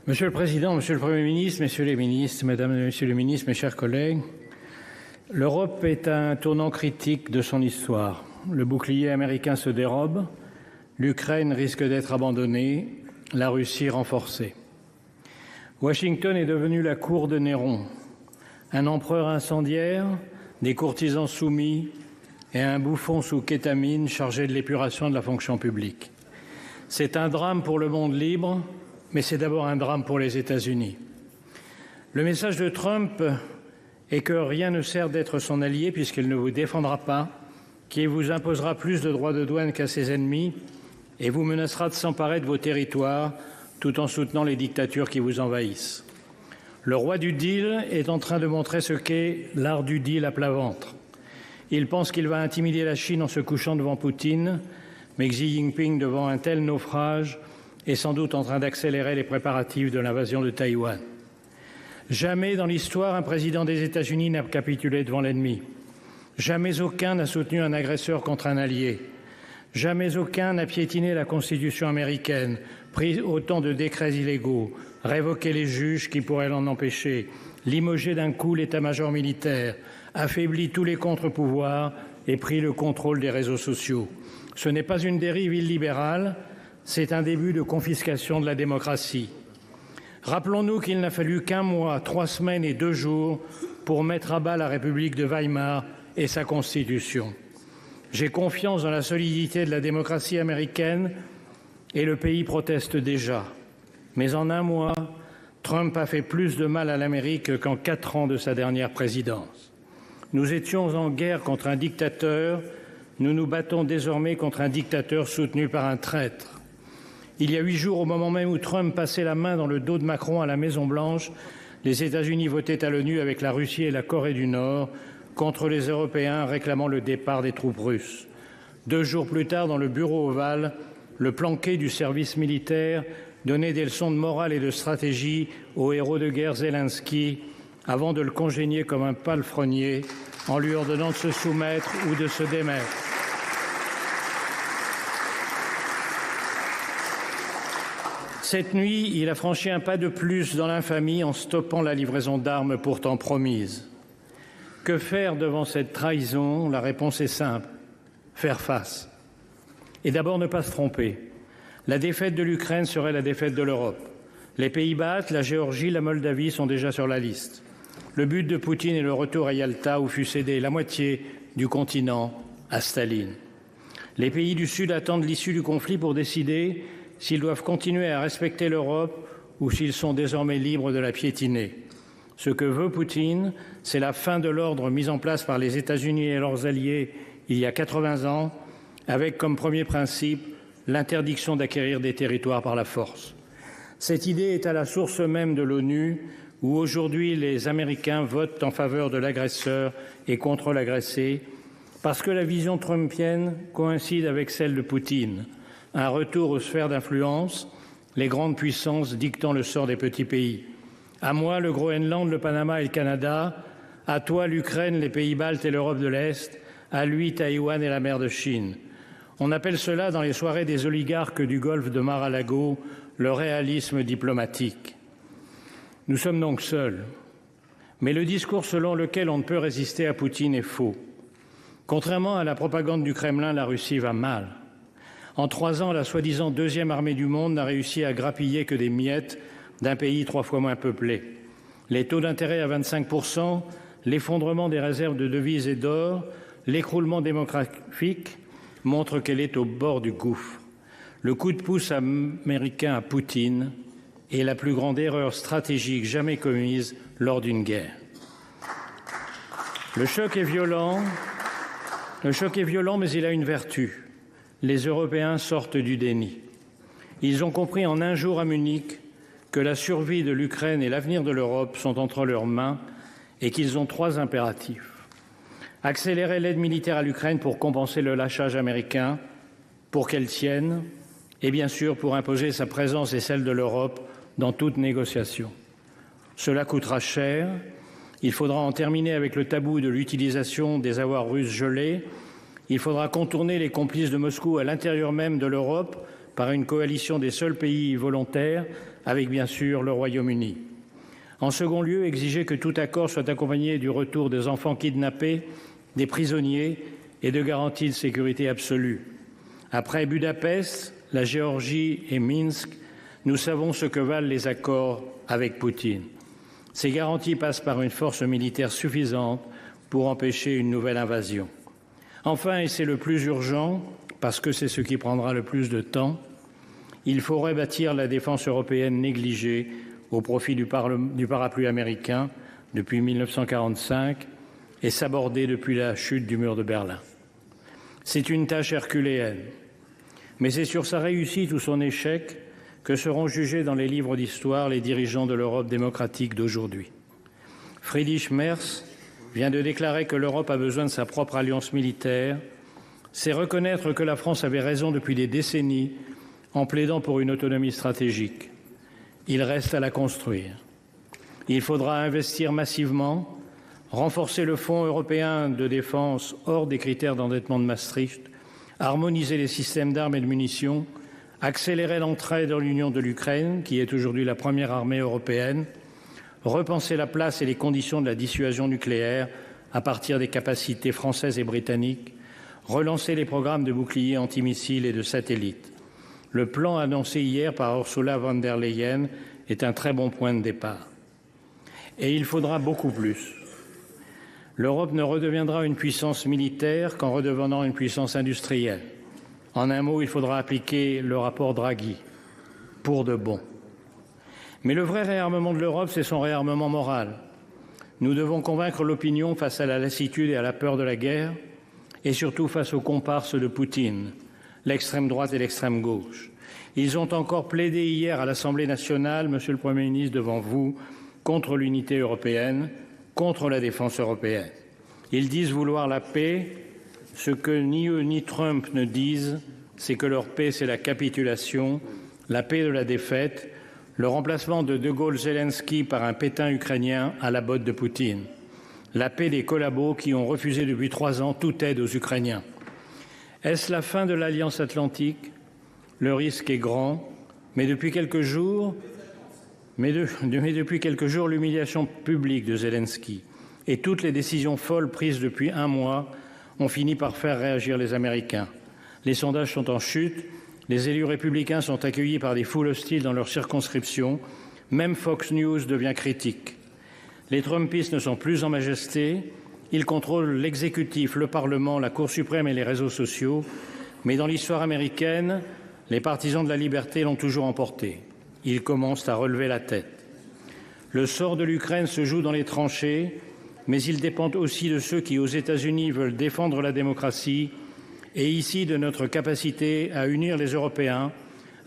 Monsieur le Président, Monsieur le Premier ministre, Messieurs les ministres, Mesdames et Messieurs les ministres, mes chers collègues, l'Europe est à un tournant critique de son histoire. Le bouclier américain se dérobe, l'Ukraine risque d'être abandonnée, la Russie renforcée. Washington est devenu la cour de Néron, un empereur incendiaire, des courtisans soumis et un bouffon sous kétamine chargé de l'épuration de la fonction publique. C'est un drame pour le monde libre, mais c'est d'abord un drame pour les États-Unis. Le message de Trump est que rien ne sert d'être son allié puisqu'il ne vous défendra pas, qu'il vous imposera plus de droits de douane qu'à ses ennemis et vous menacera de s'emparer de vos territoires tout en soutenant les dictatures qui vous envahissent. Le roi du deal est en train de montrer ce qu'est l'art du deal à plat ventre. Il pense qu'il va intimider la Chine en se couchant devant Poutine, mais Xi Jinping, devant un tel naufrage, est sans doute en train d'accélérer les préparatifs de l'invasion de Taïwan. Jamais dans l'histoire, un président des États-Unis n'a capitulé devant l'ennemi. Jamais aucun n'a soutenu un agresseur contre un allié. Jamais aucun n'a piétiné la Constitution américaine, pris autant de décrets illégaux, révoqué les juges qui pourraient l'en empêcher, limogé d'un coup l'état-major militaire, affaibli tous les contre-pouvoirs et pris le contrôle des réseaux sociaux. Ce n'est pas une dérive illibérale, c'est un début de confiscation de la démocratie. Rappelons-nous qu'il n'a fallu qu'un mois, 3 semaines et 2 jours pour mettre à bas la République de Weimar et sa Constitution. J'ai confiance dans la solidité de la démocratie américaine et le pays proteste déjà. Mais en un mois, Trump a fait plus de mal à l'Amérique qu'en 4 ans de sa dernière présidence. Nous étions en guerre contre un dictateur, nous nous battons désormais contre un dictateur soutenu par un traître. Il y a 8 jours, au moment même où Trump passait la main dans le dos de Macron à la Maison-Blanche, les États-Unis votaient à l'ONU avec la Russie et la Corée du Nord contre les Européens réclamant le départ des troupes russes. 2 jours plus tard, dans le bureau ovale, le planqué du service militaire donnait des leçons de morale et de stratégie au héros de guerre Zelensky avant de le congédier comme un palefrenier en lui ordonnant de se soumettre ou de se démettre. Cette nuit, il a franchi un pas de plus dans l'infamie en stoppant la livraison d'armes pourtant promise. Que faire devant cette trahison? La réponse est simple, faire face. Et d'abord ne pas se tromper. La défaite de l'Ukraine serait la défaite de l'Europe. Les pays baltes, la Géorgie, la Moldavie sont déjà sur la liste. Le but de Poutine est le retour à Yalta où fut cédée la moitié du continent à Staline. Les pays du Sud attendent l'issue du conflit pour décider s'ils doivent continuer à respecter l'Europe ou s'ils sont désormais libres de la piétiner. Ce que veut Poutine, c'est la fin de l'ordre mis en place par les États-Unis et leurs alliés il y a 80 ans, avec comme premier principe l'interdiction d'acquérir des territoires par la force. Cette idée est à la source même de l'ONU, où aujourd'hui les Américains votent en faveur de l'agresseur et contre l'agressé, parce que la vision trumpienne coïncide avec celle de Poutine. Un retour aux sphères d'influence, les grandes puissances dictant le sort des petits pays. À moi, le Groenland, le Panama et le Canada. À toi, l'Ukraine, les pays baltes et l'Europe de l'Est. À lui, Taïwan et la mer de Chine. On appelle cela, dans les soirées des oligarques du golfe de Mar-a-Lago, le réalisme diplomatique. Nous sommes donc seuls. Mais le discours selon lequel on ne peut résister à Poutine est faux. Contrairement à la propagande du Kremlin, la Russie va mal. En 3 ans, la soi-disant 2e armée du monde n'a réussi à grappiller que des miettes d'un pays 3 fois moins peuplé. Les taux d'intérêt à 25%, l'effondrement des réserves de devises et d'or, l'écroulement démographique montrent qu'elle est au bord du gouffre. Le coup de pouce américain à Poutine est la plus grande erreur stratégique jamais commise lors d'une guerre. Le choc est violent, mais il a une vertu. Les Européens sortent du déni. Ils ont compris en un jour à Munich que la survie de l'Ukraine et l'avenir de l'Europe sont entre leurs mains et qu'ils ont 3 impératifs. Accélérer l'aide militaire à l'Ukraine pour compenser le lâchage américain, pour qu'elle tienne, et bien sûr pour imposer sa présence et celle de l'Europe dans toute négociation. Cela coûtera cher. Il faudra en terminer avec le tabou de l'utilisation des avoirs russes gelés. Il faudra contourner les complices de Moscou à l'intérieur même de l'Europe par une coalition des seuls pays volontaires, avec bien sûr le Royaume-Uni. En second lieu, exiger que tout accord soit accompagné du retour des enfants kidnappés, des prisonniers et de garanties de sécurité absolue. Après Budapest, la Géorgie et Minsk, nous savons ce que valent les accords avec Poutine. Ces garanties passent par une force militaire suffisante pour empêcher une nouvelle invasion. Enfin, et c'est le plus urgent, parce que c'est ce qui prendra le plus de temps, il faut rebâtir la défense européenne négligée au profit du parapluie américain depuis 1945 et sabordée depuis la chute du mur de Berlin. C'est une tâche herculéenne, mais c'est sur sa réussite ou son échec que seront jugés dans les livres d'histoire les dirigeants de l'Europe démocratique d'aujourd'hui. Friedrich Merz vient de déclarer que l'Europe a besoin de sa propre alliance militaire. C'est reconnaître que la France avait raison depuis des décennies en plaidant pour une autonomie stratégique. Il reste à la construire. Il faudra investir massivement, renforcer le Fonds européen de défense hors des critères d'endettement de Maastricht, harmoniser les systèmes d'armes et de munitions, accélérer l'entrée dans l'Union de l'Ukraine, qui est aujourd'hui la première armée européenne, repenser la place et les conditions de la dissuasion nucléaire à partir des capacités françaises et britanniques, relancer les programmes de boucliers antimissiles et de satellites. Le plan annoncé hier par Ursula von der Leyen est un très bon point de départ. Et il faudra beaucoup plus. L'Europe ne redeviendra une puissance militaire qu'en redevenant une puissance industrielle. En un mot, il faudra appliquer le rapport Draghi, pour de bon. Mais le vrai réarmement de l'Europe, c'est son réarmement moral. Nous devons convaincre l'opinion face à la lassitude et à la peur de la guerre, et surtout face aux comparses de Poutine, l'extrême droite et l'extrême gauche. Ils ont encore plaidé hier à l'Assemblée nationale, Monsieur le Premier ministre, devant vous, contre l'unité européenne, contre la défense européenne. Ils disent vouloir la paix. Ce que ni eux ni Trump ne disent, c'est que leur paix, c'est la capitulation, la paix de la défaite, le remplacement de Gaulle-Zelensky par un Pétain ukrainien à la botte de Poutine, la paix des collabos qui ont refusé depuis 3 ans toute aide aux Ukrainiens. Est-ce la fin de l'Alliance atlantique? Le risque est grand, mais depuis quelques jours, l'humiliation publique de Zelensky et toutes les décisions folles prises depuis 1 mois ont fini par faire réagir les Américains. Les sondages sont en chute, les élus républicains sont accueillis par des foules hostiles dans leurs circonscriptions, même Fox News devient critique. Les Trumpistes ne sont plus en majesté, ils contrôlent l'exécutif, le Parlement, la Cour suprême et les réseaux sociaux, mais dans l'histoire américaine, les partisans de la liberté l'ont toujours emporté. Ils commencent à relever la tête. Le sort de l'Ukraine se joue dans les tranchées, mais il dépend aussi de ceux qui, aux États-Unis, veulent défendre la démocratie et ici de notre capacité à unir les Européens,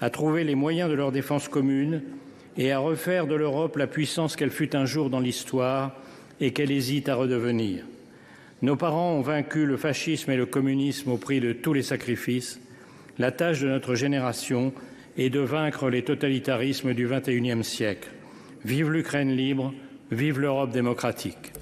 à trouver les moyens de leur défense commune et à refaire de l'Europe la puissance qu'elle fut un jour dans l'histoire et qu'elle hésite à redevenir. Nos parents ont vaincu le fascisme et le communisme au prix de tous les sacrifices. La tâche de notre génération est de vaincre les totalitarismes du XXIe siècle. Vive l'Ukraine libre, vive l'Europe démocratique.